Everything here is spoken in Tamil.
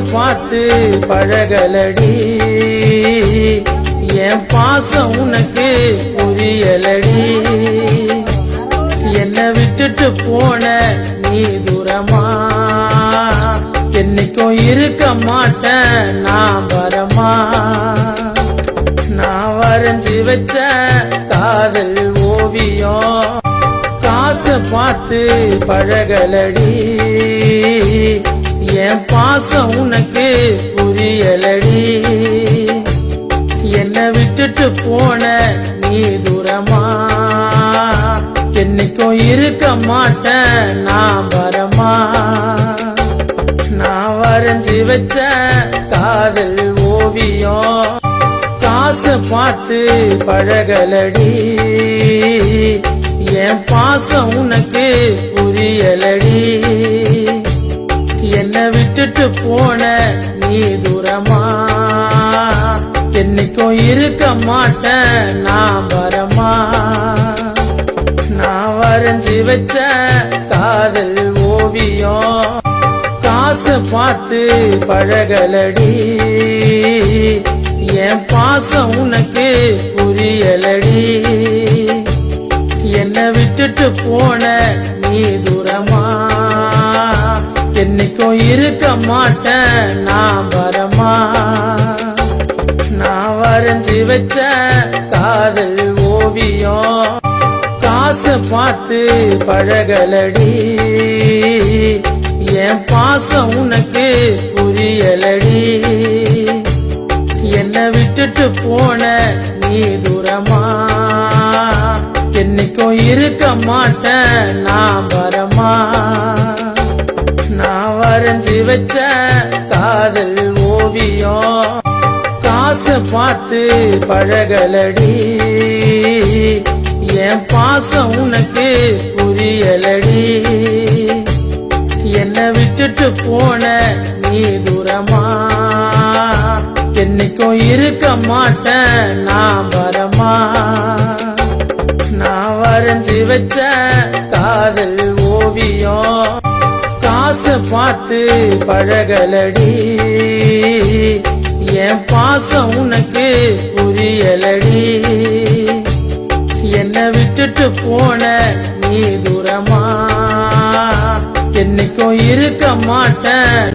பார்த்து பழகலடி என் பாசம் உனக்கு புரியலடி என்ன விட்டுட்டு போன நீ தூரமா என்னைக்கும் இருக்க மாட்டேன் நான் வரமா நான் வரைஞ்சி வச்ச காதல் ஓவியம் காசு பார்த்து பழகலடி என் பாசம் உனக்கு புரியலடி என்ன விட்டுட்டு போன நீ தூரமா என்னைக்கும் இருக்க மாட்டேன் நான் வரமா நான் வரைஞ்சி வச்ச காதல் ஓவியம் காசு பார்த்து பழகலடி என் பாசம் உனக்கு புரியலடி என்ன விட்டுட்டு போன நீ தூரமா என்னைக்கும் இருக்க மாட்டேன் நான் வரமா நான் வரைஞ்சி வச்ச காதல் ஓவியம் காசு பார்த்து பழகலடி என் பாசம் உனக்கு புரியலடி என்ன விட்டுட்டு போன நீ தூரமா என்னைக்கும் இருக்க மாட்டேன் நான் வரமா நான் வரைஞ்சி வச்ச காதல் ஓவியம் காசு பார்த்து பழகலடி என் பாசம் உனக்கு புரியலடி என்ன விட்டுட்டு போன நீ தூரமா என்னைக்கும் இருக்க மாட்டேன் நான் வரமா நான் வரைஞ்சி வச்ச காதல் ஓவியம் காசு பார்த்து பழகலடி என் பாசம் உனக்கு புரியலடி என்ன விட்டுட்டு போன நீ தூரமா என்னைக்கும் இருக்க மாட்டேன் நான் வரமா நான் வரைஞ்சி வச்ச காதல் ஓவியம் காசு பார்த்து பழகலடி என் பாசம் உனக்கு புரியலடி என்ன விட்டுட்டு போன நீ தூரமா என்னைக்கும் இருக்க மாட்டேன்